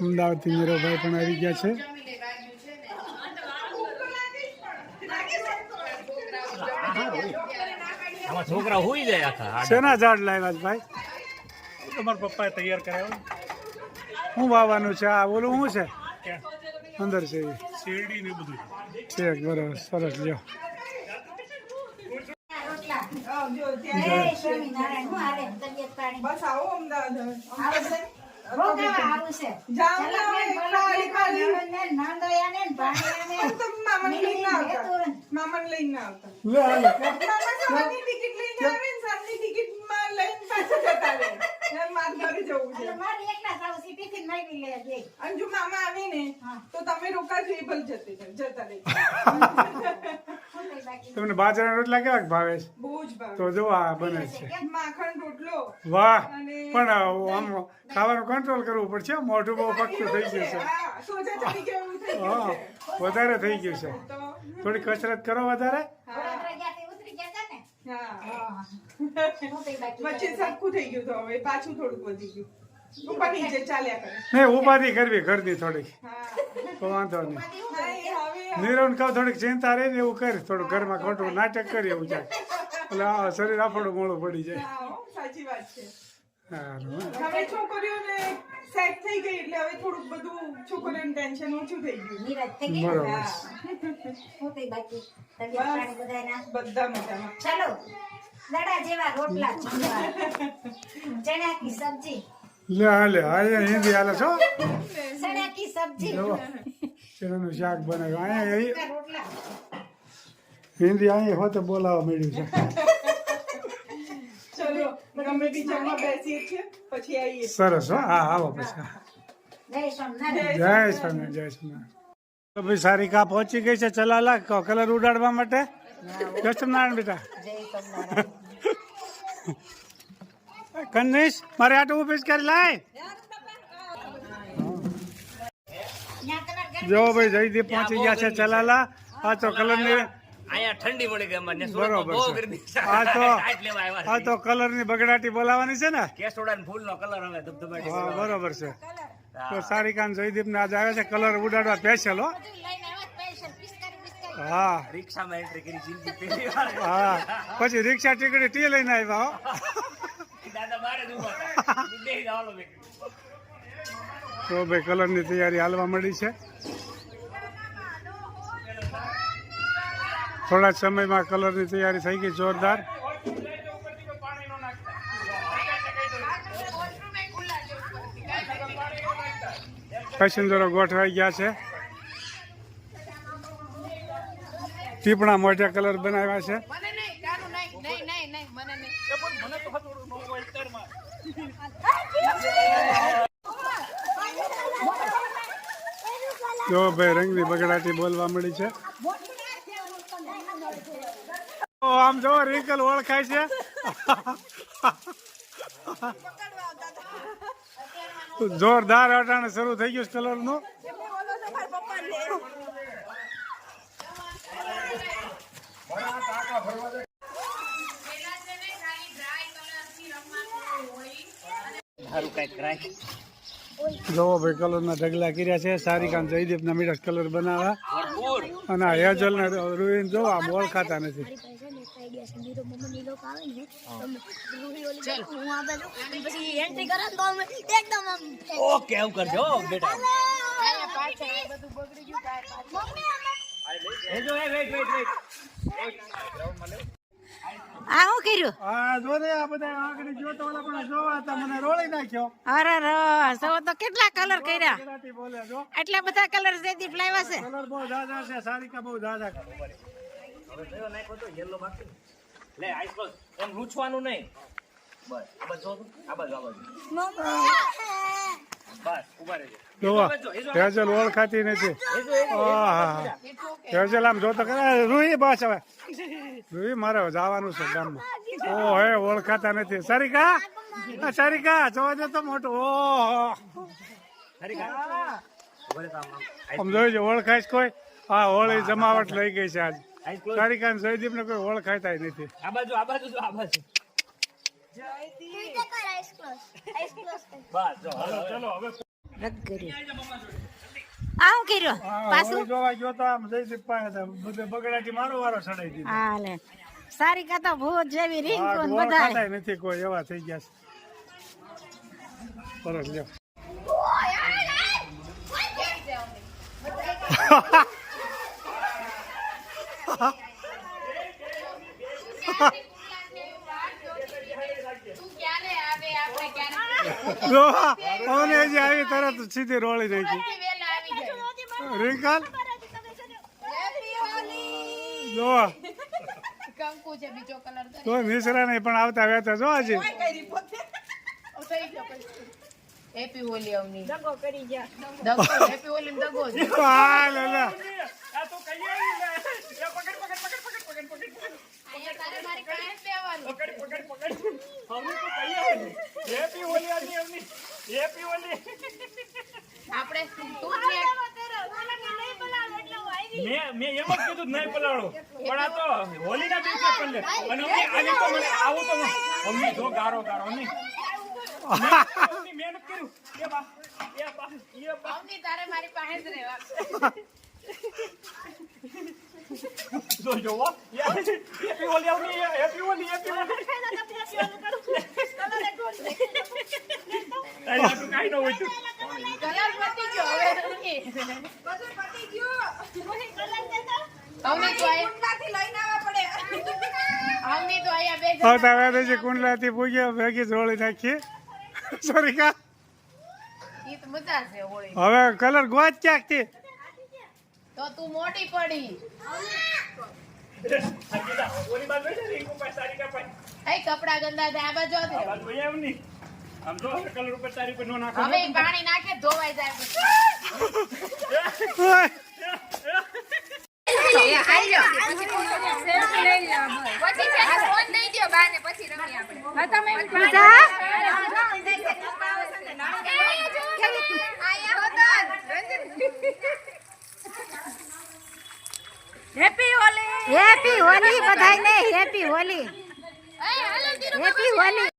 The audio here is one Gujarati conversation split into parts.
અમદાવાદથી મીરોભાઈ પણ આવી ગયા છે. છોકરા હોઈ જાય આખા. શેના ઝાડ લાવ્યા ભાઈ? તમારા પપ્પાએ તૈયાર કરાવ્યો. શું વાવવાનું છે? આ ઓલું શું છે અંદર છે? શેરડી ને બધું છે. બરાબર, સરસ. લ્યો મામા આવે ને તો તમે રોકાજો એ ભલ જતા તમને બાજરાના રોટલા કેવા ભાવે છે? બહુ જ ભાવે. તો જો આ બને છે. માખણ રોટલો. વાહ! પણ આમ ખાવાનું કંટ્રોલ કરવું પડશે. મોઢું બહુ પકતું થઈ ગયું છે. સોજા ચડી ગયું એવું થઈ ગયું હા, છે. વધારે થઈ ગયું છે. તો થોડી કસરત કરો વધારે. હા. વચ્ચે સરખું થઈ ગયું તો હવે પાછું થોડુંક વધી ગયું. ઉપર નીચે ચાલ્યા કરે. નહીં, ઉપાધિ કરવી ઘરની થોડીક, હા. તો વાંધો નહીં. હા, એ હવે નીરવને કહું થોડીક ચિંતા રહે ને એવું કર, થોડું ઘરમાં ખોટું નાટક કરી એવું જાય એટલે આ શરીર આપણું મોડું પડી જાય. હા, હો, સાચી વાત છે. સારું. હવે છોકરીઓને સેટ થઈ ગઈ એટલે હવે થોડુંક બધું છોકરીઓનું ટેન્શન ઓછું થઈ ગયું. બરોબર. હા. બધા મજામાં. ચલો દડા જેવા રોટલા ચણા કી સબ્જી લે હાલે અહીંયા હિન્દી હાલે છો. ચણા કી સબ્જી જો ચણાનું શાક બનાવ્યું. અહીંયા રોટલા હિન્દી અહીંયા હોતે બોલાવવા મળ્યું છે. ચલો અમે બી જમવા બેસીએ છીએ પછી આવીએ. સરસ. હો, હા, આવો પછી. જય સોમનાથ જય સ્વામી, જય સ્વામી. તો ભાઈ સારિકા પહોંચી ગઈ છે ચલાલા કલર ઉડાડવા માટે. જય સ્વામિનારાયણ બેટા. જય સોમનાથ કન્નેશ મારે આટલું ઓફિસ કરી લાય. જો ભાઈ જયદીપ પહોંચી ગયા છે ચલાલા. આ તો કલર ની અહીંયા ઠંડી પડી ગઈ અમારે બરોબર બહુ છે. ગરમી છે. આ તો ટાઈટ લેવા આવ્યા આ તો કલર ની બગડાટી બોલાવાની છે ને. કેસોડા ને ફૂલ નો કલર હવે ધબધબાટી હા, બોલાવે. બરોબર છે. તો સારિકા ને જયદીપ ને આજે આવે છે કલર ઉડાડવા સ્પેશિયલ. હો, હા રિક્ષામાં એન્ટ્રી કરી જિંદગી પહેલી વાર. હા. પછી રિક્ષા ટીકડી ટી લઈને આવ્યા. હો, દાદા મારે જ ઉભા હતા. બેસી જાઓ, હાલો બેન. તો ભાઈ કલર ની તૈયારી હાલવા મળી છે. થોડા જ સમયમાં કલર ની તૈયારી થઈ ગઈ જોરદાર. પેસેન્જરો ગોઠવાઈ ગયા છે. ટીપણા મોટા કલર બનાવ્યા છે. જો ભાઈ રંગની બગડાટી બોલવા મળી છે. આમ જો રિંકલ ઓળખાય છે. જોરદાર અટાણે શરૂ થઈ ગયું કલર નું. જો ભાઈ કલર ના ઢગલા કર્યા છે. સારિકા જયદીપ ના મીઠા કલર બનાવવા અને આ હેજલ ને રૂઈન જો આમ ઓળખાતા નથી. ઓકે એવું કરજો હો, બેટા. એ જો, એ વેઇટ વેઇટ વેઇટ. આ શું કર્યું? આ જો ને આ બધા આગળ જોતો ઓલા પણ જોવા હતા મને રોળી નાખ્યો. અરે રો તો કેટલા કલર કર્યા? બગડાટી બોલે જો. એટલા બધા કલર જયદીપ લાવ્યા છે. કલર બહુ ઝાઝા છે. સારિકા બહુ ઝાઝા. હવે કયો નાખ્યો તો યલો બાકી. લે આઈસ ક્લોઝ. એમ લૂછવાનું નહીં. બસ આ બાજુ જો તું. આ બાજુ આ બાજુ. બસ ઉભા રહેજો. જોવા હેજલ ઓળખાતી નથી. આહા. હેજલ આમ જોતો કરે રૂહી બસ હવે રૂહી મારે જવાનું છે ગામમાં. ઓ હે ઓળખાતા નથી. સારિકા, સારિકા જોવા દે તો મોટું. ઓહો, સારિકા. આમ જોઈજો ઓળખાય કોઈ. હા, હોળી જમાવટ લઈ ગઈ છે આજ. સારિકા જયદીપ ને કોઈ ઓળખાતા નથી. આ બાજુ આ બાજુ આ બાજુ. બસ જો હાલો ચલો હવે રદ કર્યું. આ હું કર્યું પાછું? હોળી જોવા ગયો તો આમ જયદીપ પાસે બધે બગડાટી મારો વારો ચડાઈ દીધો. હા લે સારી કાતો ભૂત જેવી રીંગ હા, કોણ ગોળ બધાય. ખાતાય નથી કોઈ એવા થઈ ગયા છે. સરસ લ્યો. જો ઓને હજી આવી તરત સીધી રોળી નાખી રિંકલ જો તો મિશ્રા નહીં પણ આવતા વહેતા જો હજી હેપી હોલી અવની દગો કરી ગયા દગો હેપી હોલી દગો હા લે લે આ તો કઈ આવી લે એ પકડ પકડ પકડ પકડ પકડ પકડ અહીંયા તારે મારી કાંઈ લેવાનું પકડ પકડ પકડ અમને તો કઈ આવી હેપી હોલી આની અમની હેપી હોલી આપણે તું મેં એમ જ કીધું નહીં પલાળો પણ આ તો હોલીના દિવસે કરી લે અને આની તો મને આવું તો અમને જો ગારો ગારો નહીં મહેનત કર્યું એ બા અવની તારે મારી પાસે જ રહેવા જો જો હેપી હોલી આવની હેપી હોલી તારી આટલું કાંઈ ન હોય તું કલર પતી ગયો હવે નથી અવની તો અવની તો અહીંયા બે આવતા વહેતા છે કુંડલાથી પૂગ્યો ભેગી જ રોળી નાખી સોરી કા ઈ તો મજા છે હોળી હવે કલર ગોત ક્યાંકથી તો તું મોટી પડી સંગીતા ઓલી બાજુ બેઠા ને એકો પાસે સારી કાપાય એ કપડા ગંદા થાય આ બાજુ આ આવતી બાજુ હોય એમ નહીં આમ તો કલર ઉપર તારી પર નો નાખો હવે ઈ પાણી નાખે ધોવાઈ જાય ઓય, પછી છે ને ફોન દઈ દ્યો બાને પછી રમી આપણે પૂજા હેપી હોલી બધાયને happy Holi happy Holi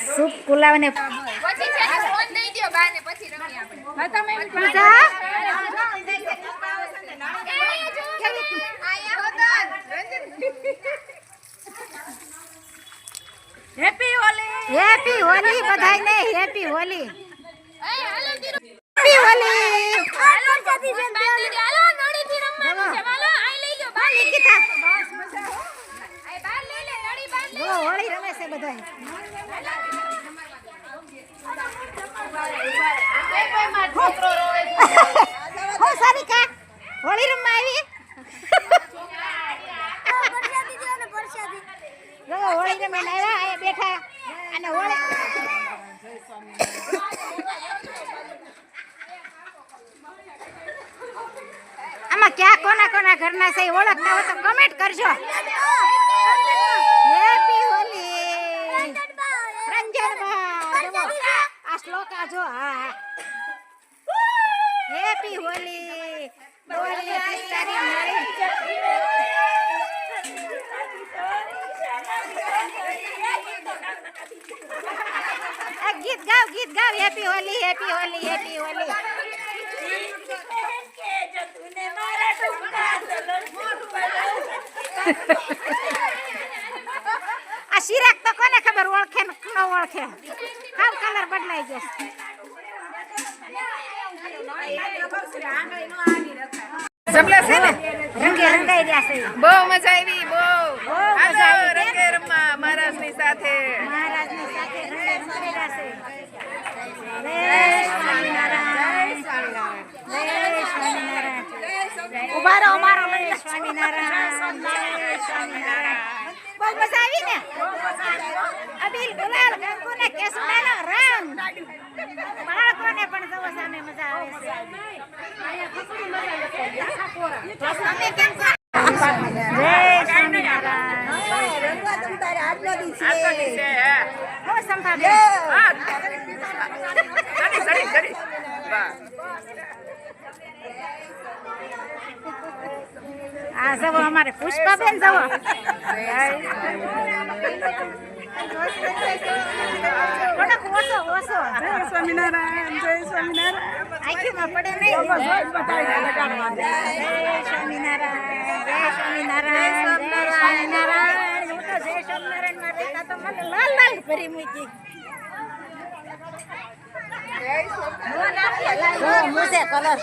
soup pulao ને પછી છે ને ફોન દઈ દ્યો બાને પછી રમી આપણે પૂજા હેપી હોલી બધાયને હેપી હોલી હેપી હોલી જો હોળી રમે છે બધાય હો સારિકા હોળી રમવા આવી જો હોળી રમે આવ્યા આ બેઠા અને હોળી આમાં ક્યાં કોના કોના ઘરના છે એ ઓળખતા હો તો કમેન્ટ કરજો હેપી હોલી રંજનબા જુઓ આ શ્લોકા જો હા હેપી હોલી હોલી પિચકારી મારી આ ગીત ગાવ happy Holi happy Holi happy Holi આ શિરાક તો કોને ખબર ઓળખે ને ન ઓળખે હાવ કલર બદલાઈ જશે જમલા છે ને રંગે રંગાઈ રહ્યા છે બહુ મજા આવી બહુ મજા આવી. રંગે રમવા મહારાજની સાથે મહારાજની સાથે રંગે રંગાઈ રહ્યા છે જય સ્વામિનારાયણ જય સ્વામિનારાયણ ઉભા રહો મારો લઈ લે સ્વામિનારાયણ જય સ્વામિનારાયણ બહુ મજા આવી ને અબીલ ગુલાલ કંકુ ને કેસુડાનો રંગ બાળકોને પણ જવો સામે મજા આવે છે તમે કેમ છો? જય સ્વામિનારાયણ હો સંભાળે આ જવો અમારે પુષ્પાબેન જવો થોડોક ઓછો ઓછો જય સ્વામિનારાયણ જય સ્વામિનારાયણ આખીમાં પડે નહીં જય સ્વામિનારાયણ જય સ્વામિનારાયણ જય સ્વામિનારાયણ હું તો જય સ્વામિનારાયણ માં રહેતા તો મને લાલ લાલ ભરી મૂકી મુસે કલર